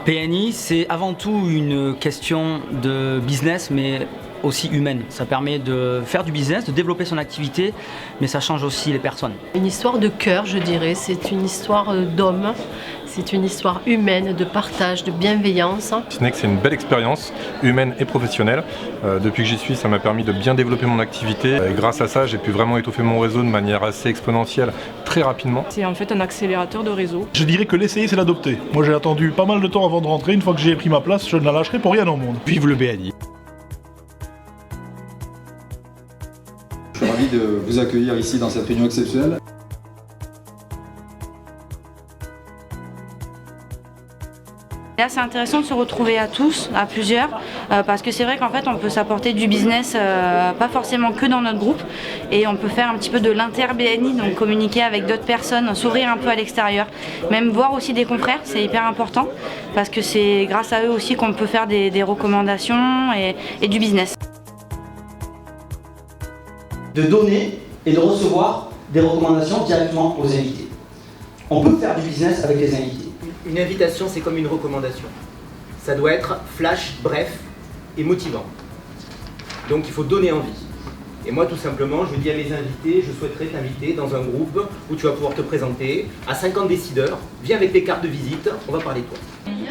PNI, c'est avant tout une question de business, mais aussi humaine. Ça permet de faire du business, de développer son activité, mais ça change aussi les personnes. Une histoire de cœur, je dirais. C'est une histoire d'homme. C'est une histoire humaine, de partage, de bienveillance. Synex, c'est une belle expérience humaine et professionnelle. Depuis que j'y suis, ça m'a permis de bien développer mon activité. Et grâce à ça, j'ai pu vraiment étoffer mon réseau de manière assez exponentielle, très rapidement. C'est en fait un accélérateur de réseau. Je dirais que l'essayer, c'est l'adopter. Moi, j'ai attendu pas mal de temps avant de rentrer. Une fois que j'ai pris ma place, je ne la lâcherai pour rien au monde. Vive le BNI. Je suis ravi de vous accueillir ici dans cette réunion exceptionnelle. Là, c'est intéressant de se retrouver à tous, à plusieurs, parce que c'est vrai qu'en fait, on peut s'apporter du business, pas forcément que dans notre groupe, et on peut faire un petit peu de l'inter-BNI, donc communiquer avec d'autres personnes, s'ouvrir un peu à l'extérieur, même voir aussi des confrères, c'est hyper important, parce que c'est grâce à eux aussi qu'on peut faire des recommandations et du business. De donner et de recevoir des recommandations directement aux invités. On peut faire du business avec les invités. Une invitation, c'est comme une recommandation. Ça doit être flash, bref et motivant. Donc il faut donner envie. Et moi, tout simplement, je dis à mes invités, je souhaiterais t'inviter dans un groupe où tu vas pouvoir te présenter à 50 décideurs. Viens avec tes cartes de visite, on va parler de toi.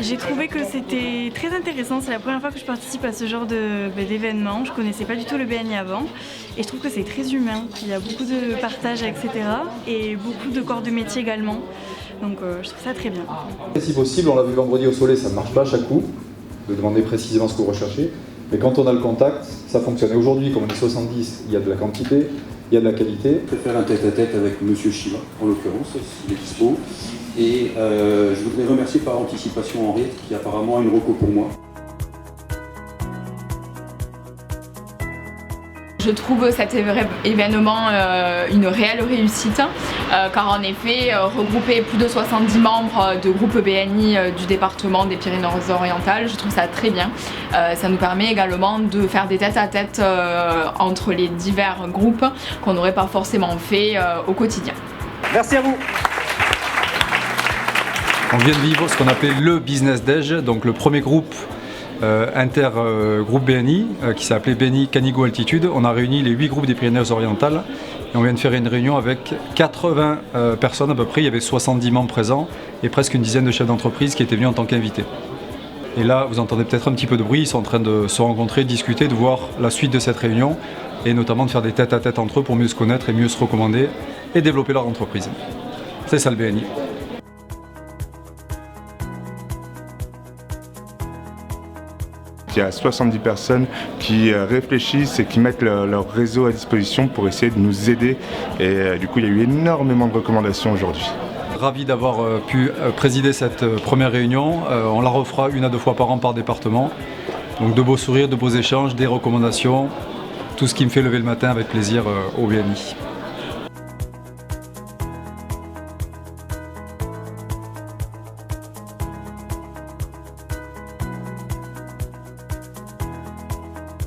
J'ai trouvé que c'était très intéressant, c'est la première fois que je participe à ce genre d'événement, je connaissais pas du tout le BNI avant et je trouve que c'est très humain, il y a beaucoup de partage etc. et beaucoup de corps de métier également, donc je trouve ça très bien. Si possible, on l'a vu vendredi au soleil, ça ne marche pas à chaque coup, de demander précisément ce que vous recherchez, mais quand on a le contact, ça fonctionne. Et aujourd'hui, comme on est 70, il y a de la quantité, il y a de la qualité. Je vais faire un tête-à-tête avec Monsieur Chiva, en l'occurrence, s'il est dispo. Et je voudrais remercier par anticipation Henriette, qui apparemment a une reco pour moi. Je trouve cet événement une réelle réussite, car en effet, regrouper plus de 70 membres de groupe BNI du département des Pyrénées-Orientales, je trouve ça très bien. Ça nous permet également de faire des tête-à-tête entre les divers groupes qu'on n'aurait pas forcément fait au quotidien. Merci à vous. On vient de vivre ce qu'on appelait le Business Déj, donc le premier groupe groupe BNI qui s'appelait BNI Canigo Altitude. On a réuni les 8 groupes des Pyrénées-Orientales et on vient de faire une réunion avec 80 personnes à peu près. Il y avait 70 membres présents et presque une dizaine de chefs d'entreprise qui étaient venus en tant qu'invités. Et là, vous entendez peut-être un petit peu de bruit, ils sont en train de se rencontrer, de discuter, de voir la suite de cette réunion et notamment de faire des tête-à-tête entre eux pour mieux se connaître et mieux se recommander et développer leur entreprise. C'est ça le BNI. Il y a 70 personnes qui réfléchissent et qui mettent leur réseau à disposition pour essayer de nous aider. Et du coup, il y a eu énormément de recommandations aujourd'hui. Ravi d'avoir pu présider cette première réunion. On la refera 1 à 2 fois par an par département. Donc de beaux sourires, de beaux échanges, des recommandations, tout ce qui me fait lever le matin avec plaisir au BNI.